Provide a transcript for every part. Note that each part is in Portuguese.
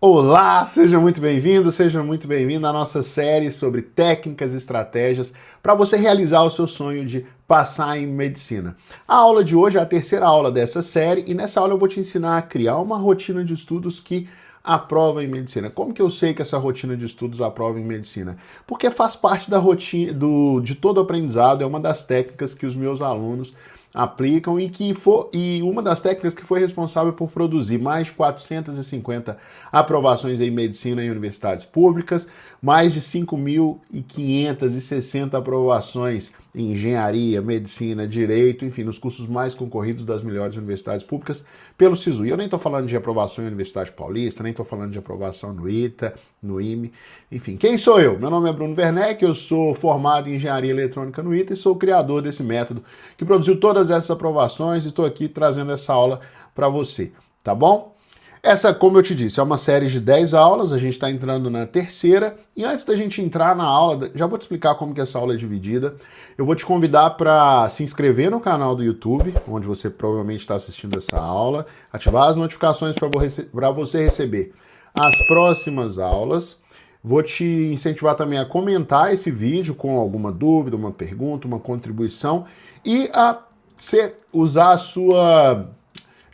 Olá, seja muito bem-vindo, seja muito bem-vindo à nossa série sobre técnicas e estratégias para você realizar o seu sonho de passar em medicina. A aula de hoje é a terceira aula dessa série e nessa aula eu vou te ensinar a criar uma rotina de estudos que aprova em medicina. Como que eu sei que essa rotina de estudos aprova em medicina? Porque faz parte da rotina de todo aprendizado, é uma das técnicas que os meus alunos aplicam e uma das técnicas que foi responsável por produzir mais de 450 aprovações em medicina em universidades públicas, mais de 5.560 aprovações em engenharia, medicina, direito, enfim, nos cursos mais concorridos das melhores universidades públicas pelo SISU. E eu nem estou falando de aprovação em Universidade Paulista, nem estou falando de aprovação no ITA, no IME, enfim. Quem sou eu? Meu nome é Bruno Werneck, eu sou formado em engenharia eletrônica no ITA e sou o criador desse método que produziu todas essas aprovações e estou aqui trazendo essa aula para você, tá bom? Essa, como eu te disse, é uma série de 10 aulas, a gente está entrando na terceira, e antes da gente entrar na aula, já vou te explicar como que essa aula é dividida, eu vou te convidar para se inscrever no canal do YouTube, onde você provavelmente está assistindo essa aula, ativar as notificações para você receber as próximas aulas, vou te incentivar também a comentar esse vídeo com alguma dúvida, uma pergunta, uma contribuição, e a usar a sua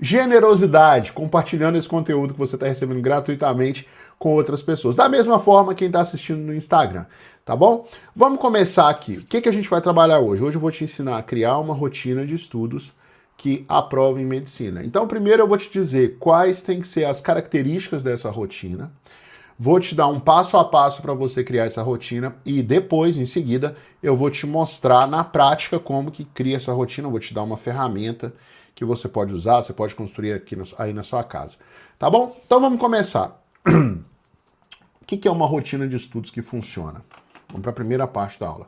generosidade, compartilhando esse conteúdo que você está recebendo gratuitamente com outras pessoas. Da mesma forma, quem está assistindo no Instagram, tá bom? Vamos começar aqui. O que a gente vai trabalhar hoje? Hoje eu vou te ensinar a criar uma rotina de estudos que aprova em medicina. Então, primeiro eu vou te dizer quais têm que ser as características dessa rotina. Vou te dar um passo a passo para você criar essa rotina e depois, em seguida, eu vou te mostrar na prática como que cria essa rotina. Eu vou te dar uma ferramenta que você pode usar, você pode construir aqui aí na sua casa. Tá bom? Então vamos começar. O que é uma rotina de estudos que funciona? Vamos para a primeira parte da aula.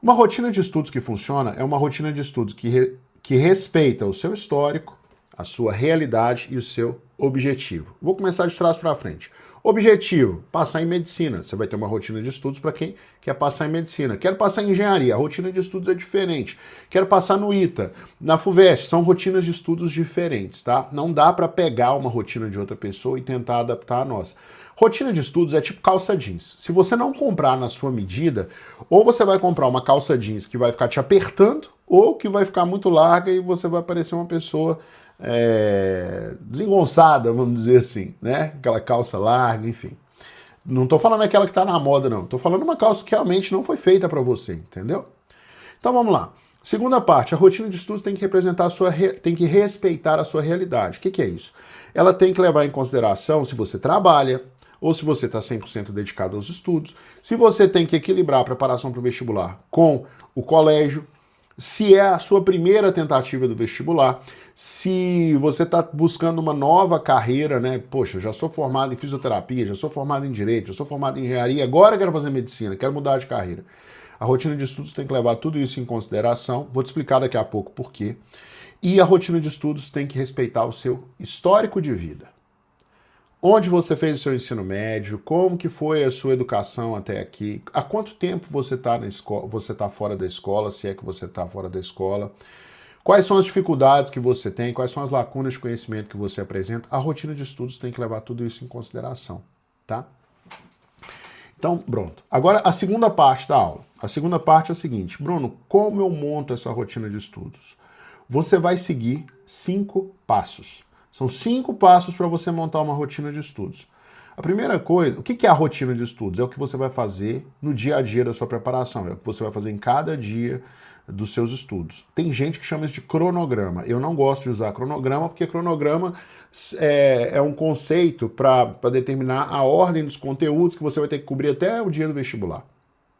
Uma rotina de estudos que funciona é uma rotina de estudos que respeita o seu histórico, a sua realidade e o seu objetivo. Vou começar de trás para frente. Objetivo, passar em medicina. Você vai ter uma rotina de estudos para quem quer passar em medicina. Quero passar em engenharia, a rotina de estudos é diferente. Quero passar no ITA, na FUVEST, são rotinas de estudos diferentes, tá? Não dá para pegar uma rotina de outra pessoa e tentar adaptar a nossa. Rotina de estudos é tipo calça jeans. Se você não comprar na sua medida, ou você vai comprar uma calça jeans que vai ficar te apertando, ou que vai ficar muito larga e você vai parecer uma pessoa desengonçada, vamos dizer assim, né? Aquela calça larga, enfim. Não tô falando aquela que tá na moda, não. Tô falando uma calça que realmente não foi feita para você, entendeu? Então vamos lá. Segunda parte, a rotina de estudos tem que representar tem que respeitar a sua realidade. O que é isso? Ela tem que levar em consideração se você trabalha, ou se você está 100% dedicado aos estudos, se você tem que equilibrar a preparação para o vestibular com o colégio, se é a sua primeira tentativa do vestibular, se você está buscando uma nova carreira, né? Poxa, já sou formado em fisioterapia, já sou formado em direito, já sou formado em engenharia, agora quero fazer medicina, quero mudar de carreira. A rotina de estudos tem que levar tudo isso em consideração, vou te explicar daqui a pouco por quê. E a rotina de estudos tem que respeitar o seu histórico de vida. Onde você fez o seu ensino médio, como que foi a sua educação até aqui, há quanto tempo você está na escola, você está fora da escola, se é que você está fora da escola, quais são as dificuldades que você tem, quais são as lacunas de conhecimento que você apresenta, a rotina de estudos tem que levar tudo isso em consideração, tá? Então, pronto. Agora, a segunda parte da aula. A segunda parte é o seguinte, Bruno, como eu monto essa rotina de estudos? Você vai seguir 5 passos. São 5 passos para você montar uma rotina de estudos. A primeira coisa, o que é a rotina de estudos? É o que você vai fazer no dia a dia da sua preparação, é o que você vai fazer em cada dia dos seus estudos. Tem gente que chama isso de cronograma. Eu não gosto de usar cronograma, porque cronograma é um conceito para determinar a ordem dos conteúdos que você vai ter que cobrir até o dia do vestibular.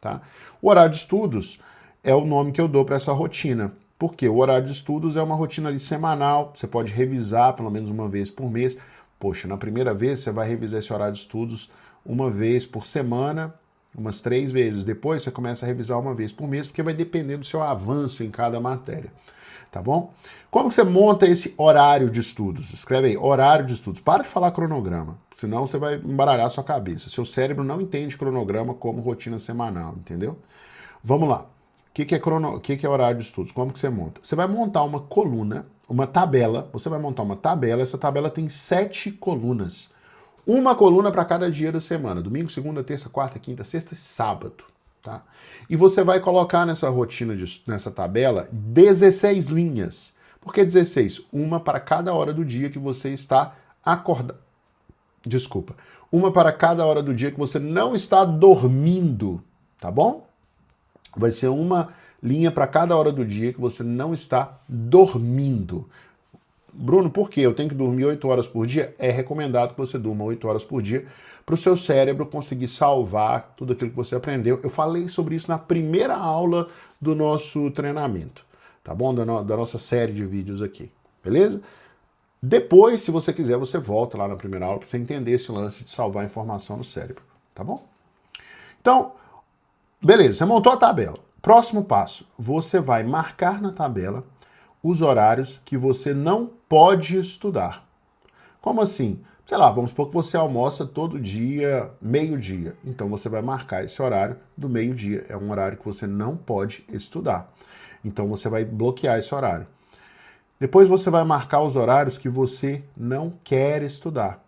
Tá? O horário de estudos é o nome que eu dou para essa rotina. Porque o horário de estudos é uma rotina ali semanal, você pode revisar pelo menos uma vez por mês. Poxa, na primeira vez você vai revisar esse horário de estudos uma vez por semana, umas 3 vezes. Depois você começa a revisar uma vez por mês, porque vai depender do seu avanço em cada matéria. Tá bom? Como você monta esse horário de estudos? Escreve aí, horário de estudos. Para de falar cronograma, senão você vai embaralhar a sua cabeça. Seu cérebro não entende cronograma como rotina semanal, entendeu? Vamos lá. O que é horário de estudos? Como que você monta? Você vai montar uma coluna, uma tabela. Você vai montar uma tabela. Essa tabela tem 7 colunas. Uma coluna para cada dia da semana, domingo, segunda, terça, quarta, quinta, sexta e sábado. Tá? E você vai colocar nessa rotina, nessa tabela, 16 linhas. Por que 16? Uma para cada hora do dia que você está acordado. Desculpa. Uma para cada hora do dia que você não está dormindo, tá bom? Vai ser uma linha para cada hora do dia que você não está dormindo. Bruno, por quê? Eu tenho que dormir 8 horas por dia? É recomendado que você durma 8 horas por dia para o seu cérebro conseguir salvar tudo aquilo que você aprendeu. Eu falei sobre isso na primeira aula do nosso treinamento, tá bom? Da nossa série de vídeos aqui, beleza? Depois, se você quiser, você volta lá na primeira aula para você entender esse lance de salvar a informação no cérebro, tá bom? Então, beleza, você montou a tabela. Próximo passo, você vai marcar na tabela os horários que você não pode estudar. Como assim? Sei lá, vamos supor que você almoça todo dia, meio-dia. Então você vai marcar esse horário do meio-dia. É um horário que você não pode estudar. Então você vai bloquear esse horário. Depois você vai marcar os horários que você não quer estudar.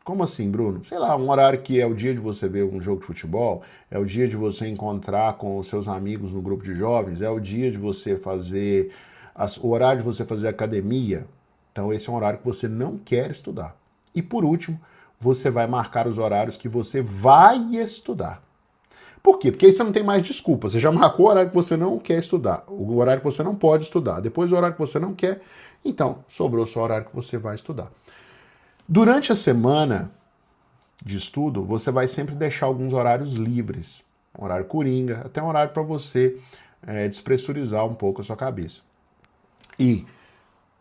Como assim, Bruno? Sei lá, um horário que é o dia de você ver um jogo de futebol, é o dia de você encontrar com os seus amigos no grupo de jovens, é o dia de você fazer, o horário de você fazer academia. Então esse é um horário que você não quer estudar. E por último, você vai marcar os horários que você vai estudar. Por quê? Porque aí você não tem mais desculpa. Você já marcou o horário que você não quer estudar, o horário que você não pode estudar, depois o horário que você não quer, então sobrou só o horário que você vai estudar. Durante a semana de estudo, você vai sempre deixar alguns horários livres. Um horário coringa, até um horário para você despressurizar um pouco a sua cabeça. E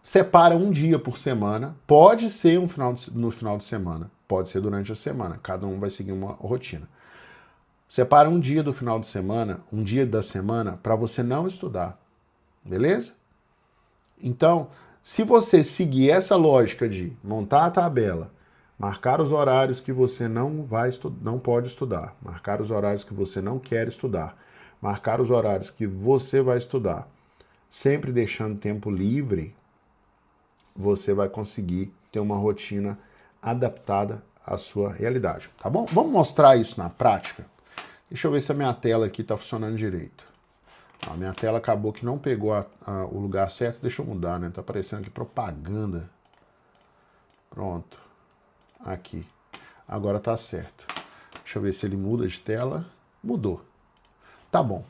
separa um dia por semana, pode ser no final de semana, pode ser durante a semana, cada um vai seguir uma rotina. Separa um dia do final de semana, um dia da semana, para você não estudar, beleza? Então, se você seguir essa lógica de montar a tabela, marcar os horários que você não pode estudar, marcar os horários que você não quer estudar, marcar os horários que você vai estudar, sempre deixando tempo livre, você vai conseguir ter uma rotina adaptada à sua realidade, tá bom? Vamos mostrar isso na prática? Deixa eu ver se a minha tela aqui está funcionando direito. A minha tela acabou que não pegou o lugar certo. Deixa eu mudar, né? Tá aparecendo aqui propaganda. Pronto. Aqui. Agora tá certo. Deixa eu ver se ele muda de tela. Mudou. Tá bom.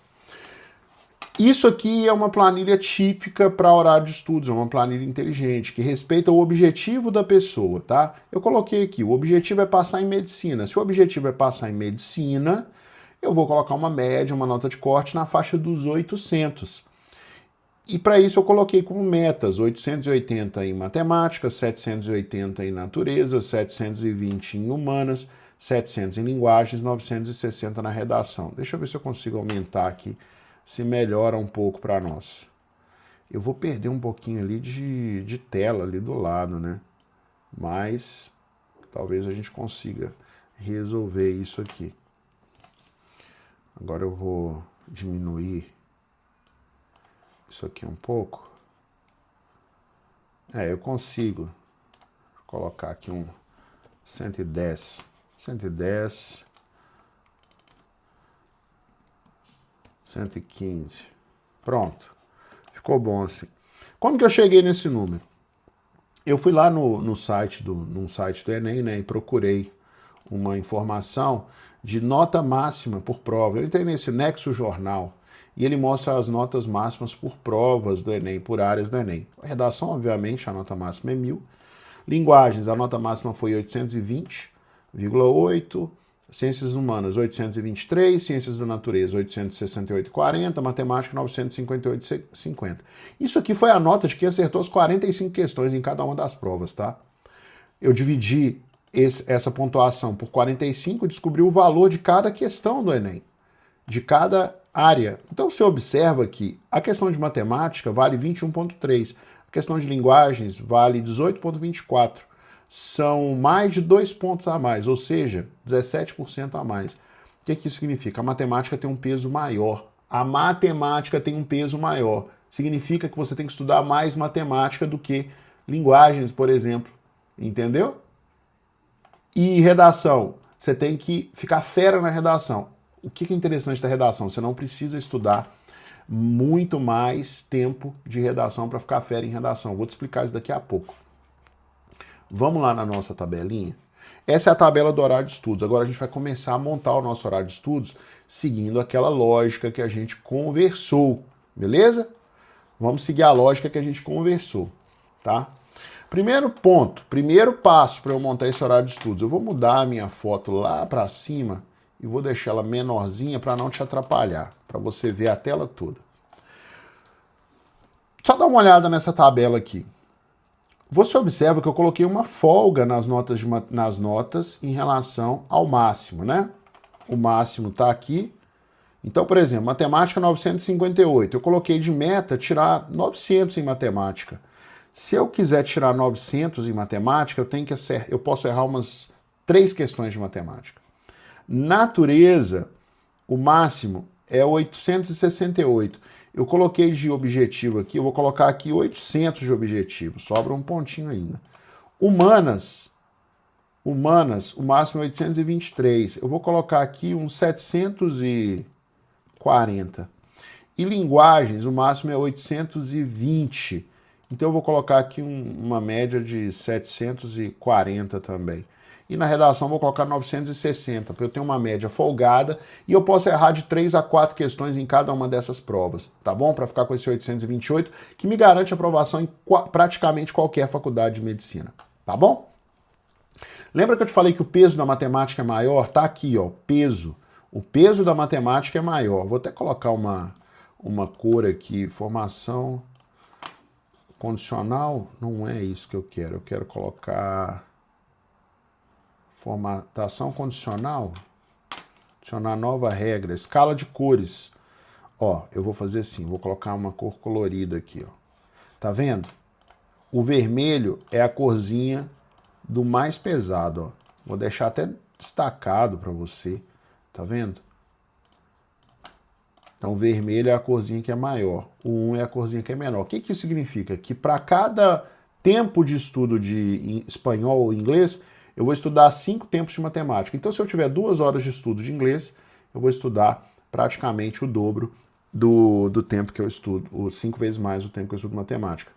Isso aqui é uma planilha típica para horário de estudos, é uma planilha inteligente, que respeita o objetivo da pessoa, tá? Eu coloquei aqui, o objetivo é passar em medicina. Se o objetivo é passar em medicina, eu vou colocar uma média, uma nota de corte na faixa dos 800. E para isso eu coloquei como metas 880 em matemática, 780 em natureza, 720 em humanas, 700 em linguagens, 960 na redação. Deixa eu ver se eu consigo aumentar aqui, se melhora um pouco para nós. Eu vou perder um pouquinho ali de tela ali do lado, né? Mas talvez a gente consiga resolver isso aqui. Agora eu vou diminuir isso aqui um pouco. Eu consigo colocar aqui um 110, 115. Pronto. Ficou bom assim. Como que eu cheguei nesse número? Eu fui lá num site do Enem, né, e procurei uma informação de nota máxima por prova. Eu entrei nesse Nexo Jornal e ele mostra as notas máximas por provas do Enem, por áreas do Enem. A redação, obviamente, a nota máxima é 1000. Linguagens, a nota máxima foi 820,8. Ciências humanas, 823. Ciências da natureza, 868,40. Matemática, 958,50. Isso aqui foi a nota de quem acertou as 45 questões em cada uma das provas, tá? Eu dividi essa pontuação por 45 e descobri o valor de cada questão do Enem, de cada área. Então você observa que a questão de matemática vale 21,3, a questão de linguagens vale 18,24. São mais de 2 pontos a mais, ou seja, 17% a mais. O que isso significa? A matemática tem um peso maior. A matemática tem um peso maior. Significa que você tem que estudar mais matemática do que linguagens, por exemplo. Entendeu? E redação, você tem que ficar fera na redação. O que é interessante da redação? Você não precisa estudar muito mais tempo de redação para ficar fera em redação. Vou te explicar isso daqui a pouco. Vamos lá na nossa tabelinha. Essa é a tabela do horário de estudos. Agora a gente vai começar a montar o nosso horário de estudos seguindo aquela lógica que a gente conversou, beleza? Vamos seguir a lógica que a gente conversou, tá? Primeiro ponto, primeiro passo para eu montar esse horário de estudos. Eu vou mudar a minha foto lá para cima e vou deixar ela menorzinha para não te atrapalhar, para você ver a tela toda. Só dá uma olhada nessa tabela aqui. Você observa que eu coloquei uma folga nas notas em relação ao máximo, né? O máximo está aqui. Então, por exemplo, matemática 958. Eu coloquei de meta tirar 900 em matemática. Se eu quiser tirar 900 em matemática, eu posso errar umas 3 questões de matemática. Natureza, o máximo é 868. Eu coloquei de objetivo aqui, eu vou colocar aqui 800 de objetivo, sobra um pontinho ainda. Humanas, o máximo é 823. Eu vou colocar aqui uns 740. E linguagens, o máximo é 820. Então eu vou colocar aqui uma média de 740 também. E na redação vou colocar 960, porque eu tenho uma média folgada e eu posso errar de 3 a 4 questões em cada uma dessas provas, tá bom? Para ficar com esse 828, que me garante aprovação em praticamente qualquer faculdade de medicina, tá bom? Lembra que eu te falei que o peso da matemática é maior? Tá aqui, ó, peso. O peso da matemática é maior. Vou até colocar uma cor aqui, formação condicional. Não é isso que eu quero colocar... Formatação condicional, adicionar nova regra, escala de cores. Ó, eu vou fazer assim, vou colocar uma cor colorida aqui, ó. Tá vendo? O vermelho é a corzinha do mais pesado, ó. Vou deixar até destacado para você, tá vendo? Então, o vermelho é a corzinha que é maior, o 1 é a corzinha que é menor. O que isso significa? Que para cada tempo de estudo de espanhol ou inglês, eu vou estudar 5 tempos de matemática. Então, se eu tiver 2 horas de estudo de inglês, eu vou estudar praticamente o dobro do tempo que eu estudo, 5 vezes mais o tempo que eu estudo matemática.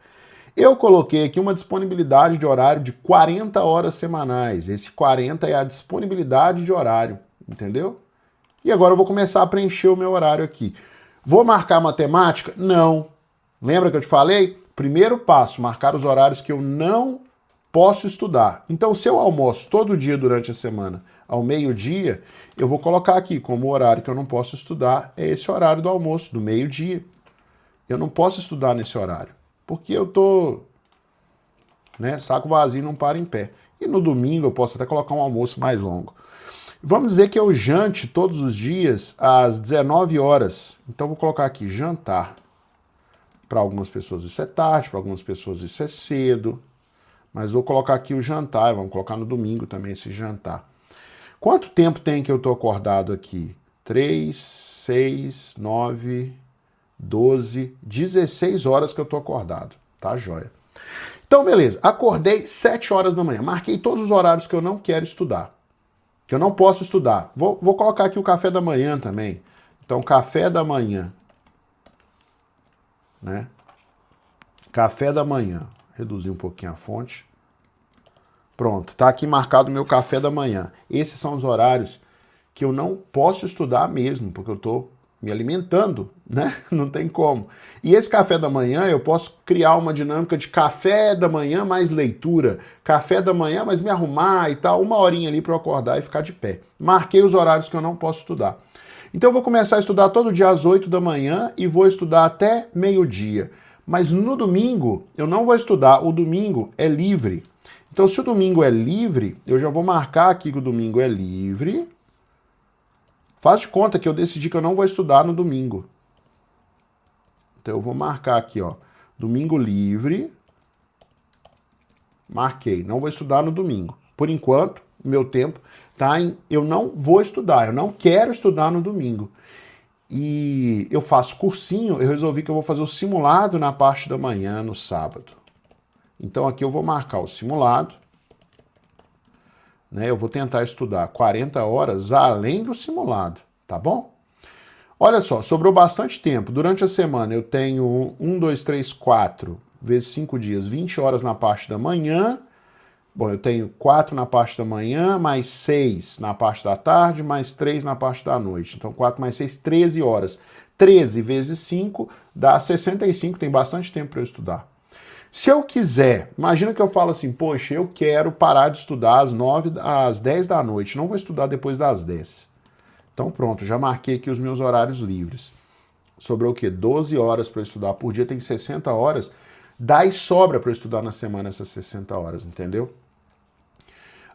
Eu coloquei aqui uma disponibilidade de horário de 40 horas semanais. Esse 40 é a disponibilidade de horário, entendeu? E agora eu vou começar a preencher o meu horário aqui. Vou marcar matemática? Não. Lembra que eu te falei? Primeiro passo, marcar os horários que eu não posso estudar. Então, se eu almoço todo dia durante a semana ao meio-dia, eu vou colocar aqui como horário que eu não posso estudar é esse horário do almoço, do meio-dia. Eu não posso estudar nesse horário, porque eu tô, né, saco vazio não para em pé. E no domingo eu posso até colocar um almoço mais longo. Vamos dizer que eu jante todos os dias às 19 horas. Então, vou colocar aqui jantar. Para algumas pessoas isso é tarde, para algumas pessoas isso é cedo. Mas vou colocar aqui o jantar, vamos colocar no domingo também esse jantar. Quanto tempo tem que eu estou acordado aqui? 3, 6, 9, 12, 16 horas que eu estou acordado, tá, joia? Então, beleza, acordei 7 horas da manhã, marquei todos os horários que eu não quero estudar, que eu não posso estudar. Vou colocar aqui o café da manhã também. Então, café da manhã, né? Café da manhã. Reduzir um pouquinho a fonte. Pronto, tá aqui marcado o meu café da manhã. Esses são os horários que eu não posso estudar mesmo, porque eu tô me alimentando, né? Não tem como. E esse café da manhã eu posso criar uma dinâmica de café da manhã mais leitura, café da manhã mais me arrumar e tal, 1 horinha ali para eu acordar e ficar de pé. Marquei os horários que eu não posso estudar. Então eu vou começar a estudar todo dia às 8 da manhã e vou estudar até meio-dia. Mas no domingo eu não vou estudar, o domingo é livre. Então se o domingo é livre, eu já vou marcar aqui que o domingo é livre. Faz de conta que eu decidi que eu não vou estudar no domingo. Então eu vou marcar aqui, ó, domingo livre. Marquei, não vou estudar no domingo. Por enquanto, o meu tempo tá em eu não vou estudar, eu não quero estudar no domingo. E eu faço cursinho, eu resolvi que eu vou fazer o simulado na parte da manhã, no sábado. Então aqui eu vou marcar o simulado né? Eu vou tentar estudar 40 horas além do simulado, tá bom? Olha só, sobrou bastante tempo. Durante a semana eu tenho 1, 2, 3, 4 vezes 5 dias, 20 horas na parte da manhã. Bom, eu tenho 4 na parte da manhã, mais 6 na parte da tarde, mais 3 na parte da noite. Então, 4 mais 6, 13 horas. 13 vezes 5 dá 65, tem bastante tempo para eu estudar. Se eu quiser, imagina que eu falo assim, poxa, eu quero parar de estudar às 10 da noite, não vou estudar depois das 10. Então pronto, já marquei aqui os meus horários livres. Sobrou o quê? 12 horas para eu estudar por dia, tem 60 horas. Dá e sobra para eu estudar na semana essas 60 horas, entendeu?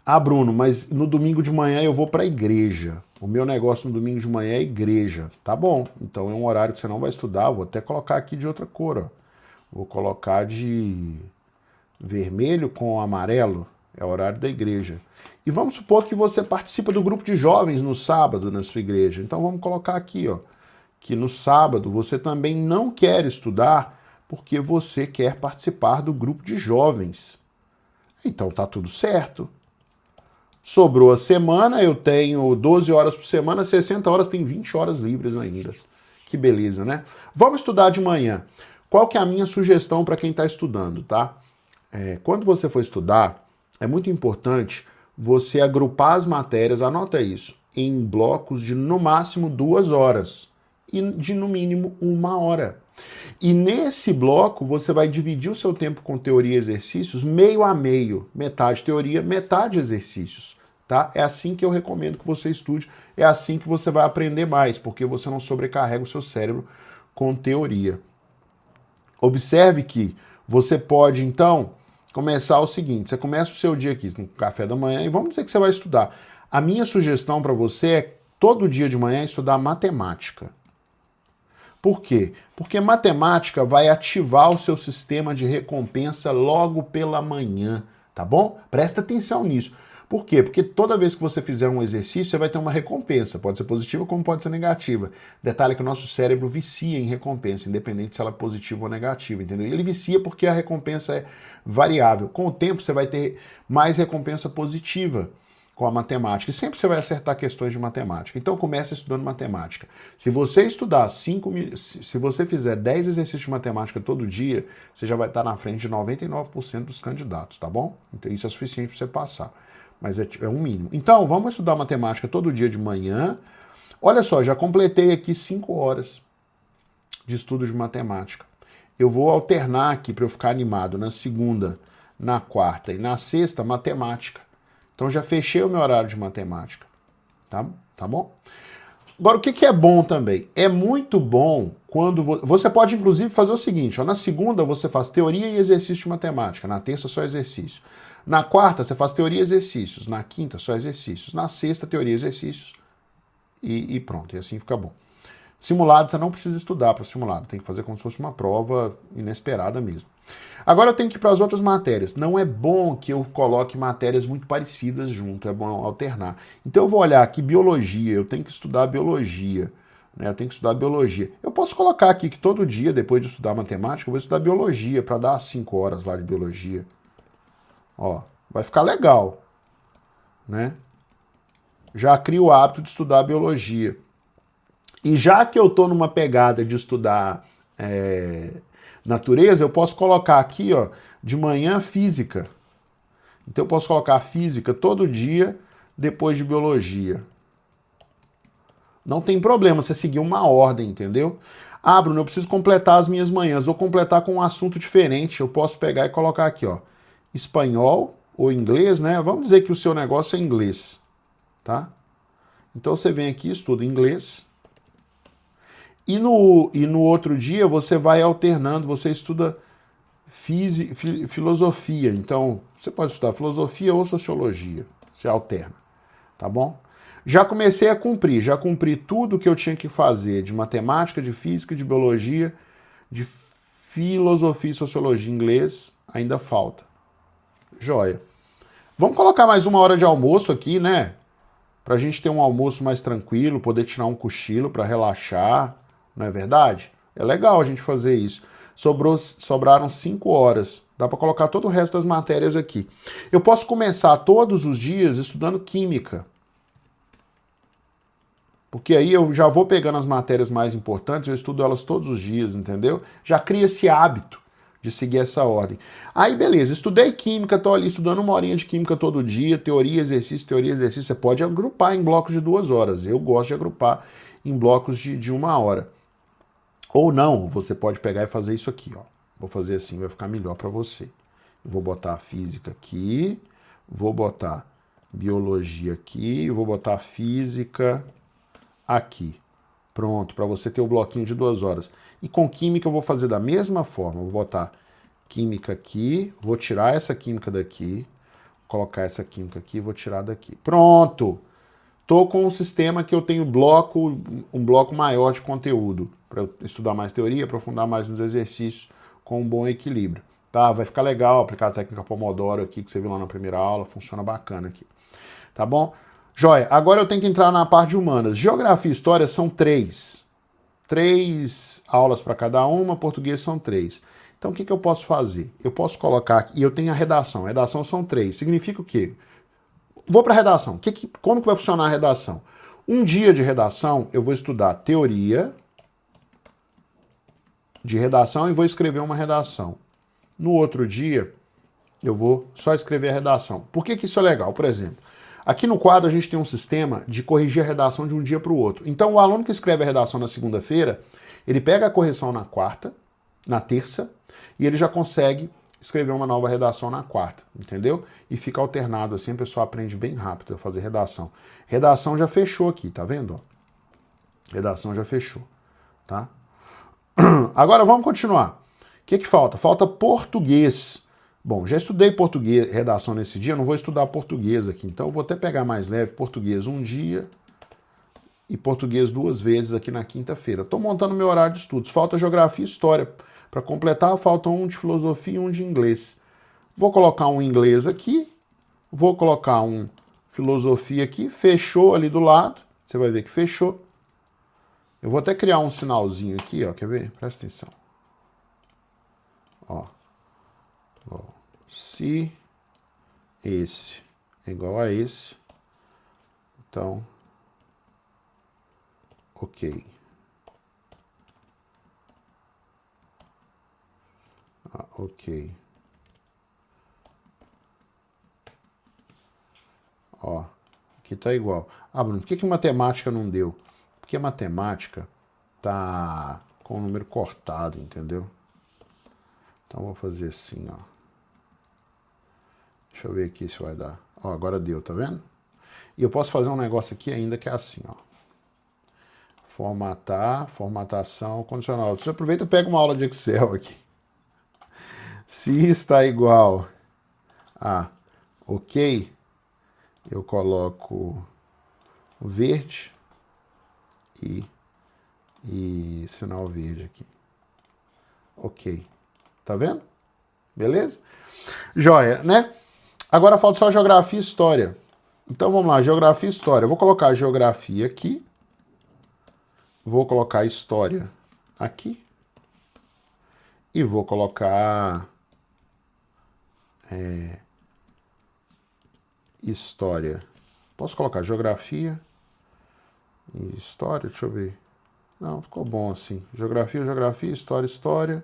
Ah, Bruno, mas no domingo de manhã eu vou para a igreja. O meu negócio no domingo de manhã é igreja. Tá bom, então é um horário que você não vai estudar. Vou até colocar aqui de outra cor, ó. Vou colocar de vermelho com amarelo. É o horário da igreja. E vamos supor que você participa do grupo de jovens no sábado na sua igreja. Então vamos colocar aqui, ó, que no sábado você também não quer estudar porque você quer participar do grupo de jovens. Então tá tudo certo. Sobrou a semana, eu tenho 12 horas por semana, 60 horas, tem 20 horas livres ainda. Que beleza, né? Vamos estudar de manhã. Qual que é a minha sugestão para quem está estudando, tá? Quando você for estudar, é muito importante você agrupar as matérias, anota isso, em blocos de no máximo 2 horas e de no mínimo 1 hora. E nesse bloco você vai dividir o seu tempo com teoria e exercícios meio a meio, metade teoria, metade exercícios, tá? É assim que eu recomendo que você estude, é assim que você vai aprender mais, porque você não sobrecarrega o seu cérebro com teoria. Observe que você pode, então, começar o seguinte, você começa o seu dia aqui no café da manhã e vamos dizer que você vai estudar. A minha sugestão para você é todo dia de manhã estudar matemática. Por quê? Porque matemática vai ativar o seu sistema de recompensa logo pela manhã, tá bom? Presta atenção nisso. Por quê? Porque toda vez que você fizer um exercício, você vai ter uma recompensa. Pode ser positiva como pode ser negativa. Detalhe que o nosso cérebro vicia em recompensa, independente se ela é positiva ou negativa, entendeu? Ele vicia porque a recompensa é variável. Com o tempo, você vai ter mais recompensa positiva com a matemática. E sempre você vai acertar questões de matemática. Então comece estudando matemática. Se você estudar se você fizer 10 exercícios de matemática todo dia, você já vai estar na frente de 99% dos candidatos, tá bom? Então isso é suficiente para você passar. Mas é um mínimo. Então, vamos estudar matemática todo dia de manhã. Olha só, já completei aqui 5 horas de estudo de matemática. Eu vou alternar aqui para eu ficar animado na segunda, na quarta e na sexta, matemática. Então já fechei o meu horário de matemática, tá bom? Agora, o que é bom também? É muito bom quando você pode, inclusive, fazer o seguinte, ó, na segunda você faz teoria e exercício de matemática, na terça só exercício. Na quarta você faz teoria e exercícios, na quinta só exercícios, na sexta teoria e exercícios e pronto, e assim fica bom. Simulado, você não precisa estudar para simulado, tem que fazer como se fosse uma prova inesperada mesmo. Agora eu tenho que ir para as outras matérias. Não é bom que eu coloque matérias muito parecidas junto, é bom alternar. Então eu vou olhar aqui biologia, eu tenho que estudar biologia, né? Eu tenho que estudar biologia. Eu posso colocar aqui que todo dia, depois de estudar matemática, eu vou estudar biologia, para dar 5 horas lá de biologia. Ó, vai ficar legal, né? Já crio o hábito de estudar biologia. E já que eu estou numa pegada de estudar natureza, eu posso colocar aqui, ó, de manhã física. Então eu posso colocar física todo dia depois de biologia. Não tem problema você seguir uma ordem, entendeu? Ah, Bruno, eu preciso completar as minhas manhãs. Vou completar com um assunto diferente. Eu posso pegar e colocar aqui, ó, espanhol ou inglês, né? Vamos dizer que o seu negócio é inglês, tá? Então você vem aqui, estuda inglês. E no outro dia você vai alternando, você estuda filosofia. Então, você pode estudar filosofia ou sociologia. Você alterna, tá bom? Já comecei a cumprir, já cumpri tudo que eu tinha que fazer de matemática, de física, de biologia, de filosofia e sociologia em inglês, ainda falta. Joia. Vamos colocar mais 1 hora de almoço aqui, né? Pra gente ter um almoço mais tranquilo, poder tirar um cochilo para relaxar. Não é verdade? É legal a gente fazer isso. sobraram 5 horas. Dá para colocar todo o resto das matérias aqui. Eu posso começar todos os dias estudando química. Porque aí eu já vou pegando as matérias mais importantes, eu estudo elas todos os dias, entendeu? Já cria esse hábito de seguir essa ordem. Aí, beleza, estudei química, tô ali estudando 1 horinha de química todo dia, teoria, exercício, teoria, exercício. Você pode agrupar em blocos de 2 horas. Eu gosto de agrupar em blocos de 1 hora. Ou não, você pode pegar e fazer isso aqui, ó. Vou fazer assim, vai ficar melhor para você. Eu vou botar a física aqui, vou botar biologia aqui, vou botar a física aqui. Pronto, para você ter o bloquinho de 2 horas. E com química eu vou fazer da mesma forma. Vou botar química aqui, vou tirar essa química daqui, colocar essa química aqui e vou tirar daqui. Pronto! Tô com um sistema que eu tenho um bloco maior de conteúdo para eu estudar mais teoria, aprofundar mais nos exercícios com um bom equilíbrio. Tá? Vai ficar legal aplicar a técnica Pomodoro aqui que você viu lá na primeira aula, funciona bacana aqui. Tá bom? Joia, agora eu tenho que entrar na parte de humanas. Geografia e História são 3. 3 aulas para cada uma, português são 3. Então o que eu posso fazer? Eu posso colocar aqui, e eu tenho a redação. A redação são 3. Significa o quê? Vou para a redação. Como que vai funcionar a redação? Um dia de redação, eu vou estudar teoria de redação e vou escrever uma redação. No outro dia, eu vou só escrever a redação. Por que isso é legal? Por exemplo, aqui no quadro a gente tem um sistema de corrigir a redação de um dia para o outro. Então o aluno que escreve a redação na segunda-feira, ele pega a correção na quarta, na terça, e ele já consegue escrever uma nova redação na quarta, entendeu? E fica alternado assim, a pessoa aprende bem rápido a fazer redação. Redação já fechou aqui, tá vendo? Redação já fechou, tá? Agora vamos continuar. O que falta? Falta português. Bom, já estudei português, redação nesse dia, não vou estudar português aqui, então eu vou até pegar mais leve português um dia e português 2 vezes aqui na quinta-feira. Estou montando meu horário de estudos. Falta geografia e história. Para completar, falta um de filosofia e um de inglês. Vou colocar um inglês aqui, vou colocar um filosofia aqui, fechou ali do lado, você vai ver que fechou. Eu vou até criar um sinalzinho aqui, ó, quer ver? Presta atenção. Ó. Se esse é igual a esse, então, ok. Ok. Ó, aqui tá igual. Ah, Bruno, por que matemática não deu? Porque a matemática tá com o número cortado, entendeu? Então vou fazer assim, ó. Deixa eu ver aqui se vai dar. Ó, agora deu, tá vendo? E eu posso fazer um negócio aqui ainda que é assim, ó. Formatar, formatação condicional. Você aproveita e pega uma aula de Excel aqui. Se está igual a ok, eu coloco verde e sinal verde aqui. Ok. Tá vendo? Beleza? Joia, né? Agora falta só geografia e história. Então vamos lá, geografia e história. Eu vou colocar geografia aqui. Vou colocar história aqui. E vou colocar história. Posso colocar geografia e história? Deixa eu ver. Não, ficou bom assim. Geografia, geografia, história, história.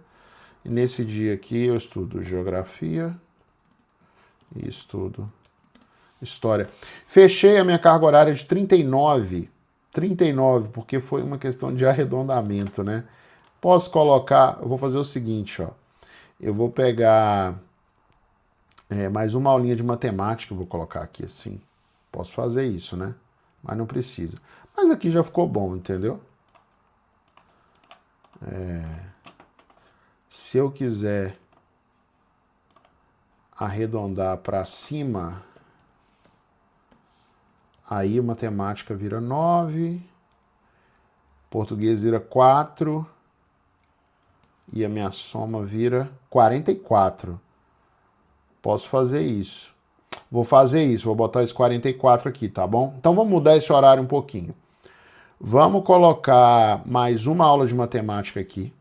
E nesse dia aqui eu estudo geografia e estudo história. Fechei a minha carga horária de 39. 39, porque foi uma questão de arredondamento, né? Posso colocar, eu vou fazer o seguinte, ó. Eu vou pegar mais uma aulinha de matemática, eu vou colocar aqui assim. Posso fazer isso, né? Mas não precisa. Mas aqui já ficou bom, entendeu? Se eu quiser arredondar para cima, aí matemática vira 9, português vira 4 e a minha soma vira 44. Posso fazer isso. Vou fazer isso, vou botar esse 44 aqui, tá bom? Então vamos mudar esse horário um pouquinho. Vamos colocar mais uma aula de matemática aqui.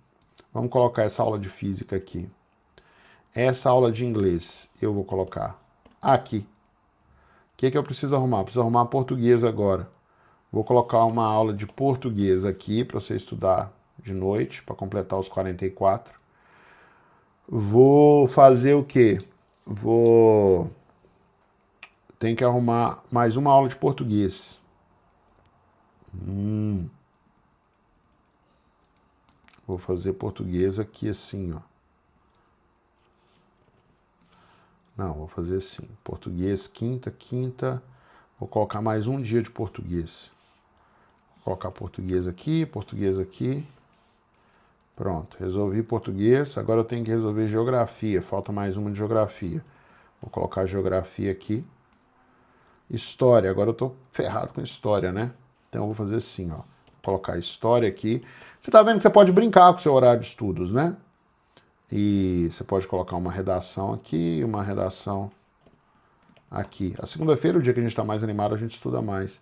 Vamos colocar essa aula de física aqui. Essa aula de inglês eu vou colocar aqui. O que eu preciso arrumar? Preciso arrumar português agora. Vou colocar uma aula de português aqui para você estudar de noite, para completar os 44. Vou fazer o quê? Tem que arrumar mais uma aula de português. Vou fazer português aqui assim, ó. Não, vou fazer assim. Português, quinta. Vou colocar mais um dia de português. Vou colocar português aqui. Pronto, resolvi português. Agora eu tenho que resolver geografia. Falta mais uma de geografia. Vou colocar geografia aqui. História. Agora eu tô ferrado com história, né? Então eu vou fazer assim, ó. Vou colocar história aqui. Você tá vendo que você pode brincar com o seu horário de estudos, né? E você pode colocar uma redação aqui, uma redação aqui. A segunda-feira, o dia que a gente está mais animado, a gente estuda mais.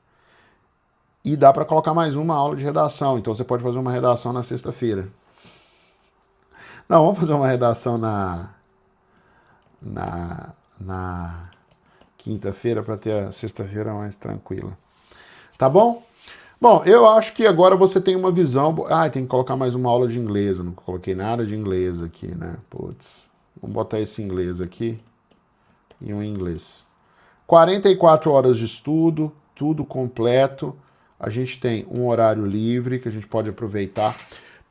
E dá para colocar mais uma aula de redação. Então você pode fazer uma redação na sexta-feira. Não, vamos fazer uma redação na quinta-feira para ter a sexta-feira mais tranquila. Tá bom? Bom, eu acho que agora você tem uma visão... tem que colocar mais uma aula de inglês. Eu não coloquei nada de inglês aqui, né? Putz. Vamos botar esse inglês aqui e um inglês. 44 horas de estudo, tudo completo. A gente tem um horário livre que a gente pode aproveitar.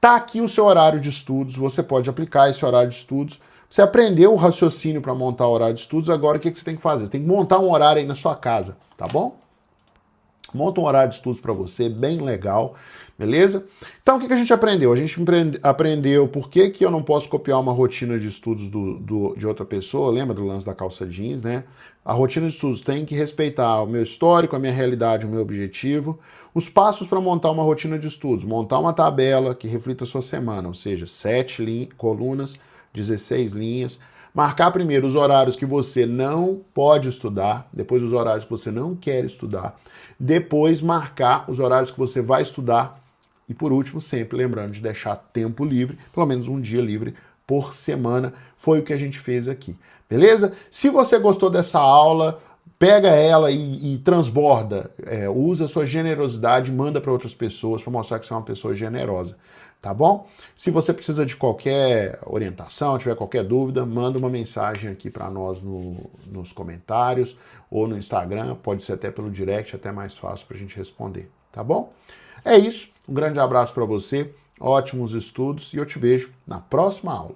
Tá aqui o seu horário de estudos. Você pode aplicar esse horário de estudos. Você aprendeu o raciocínio para montar o horário de estudos. Agora o que você tem que fazer? Você tem que montar um horário aí na sua casa, tá bom? Monta um horário de estudos para você, bem legal, beleza? Então, o que a gente aprendeu? A gente aprendeu por que eu não posso copiar uma rotina de estudos de outra pessoa. Lembra do lance da calça jeans, né? A rotina de estudos tem que respeitar o meu histórico, a minha realidade, o meu objetivo. Os passos para montar uma rotina de estudos. Montar uma tabela que reflita a sua semana, ou seja, 7 colunas, 16 linhas. Marcar primeiro os horários que você não pode estudar, depois os horários que você não quer estudar, depois marcar os horários que você vai estudar e, por último, sempre lembrando de deixar tempo livre, pelo menos um dia livre por semana. Foi o que a gente fez aqui, beleza? Se você gostou dessa aula, pega ela e transborda, usa a sua generosidade, manda para outras pessoas para mostrar que você é uma pessoa generosa. Tá bom? Se você precisa de qualquer orientação, tiver qualquer dúvida, manda uma mensagem aqui para nós nos comentários ou no Instagram, pode ser até pelo direct, até mais fácil para a gente responder, tá bom? É isso, um grande abraço para você, ótimos estudos e eu te vejo na próxima aula.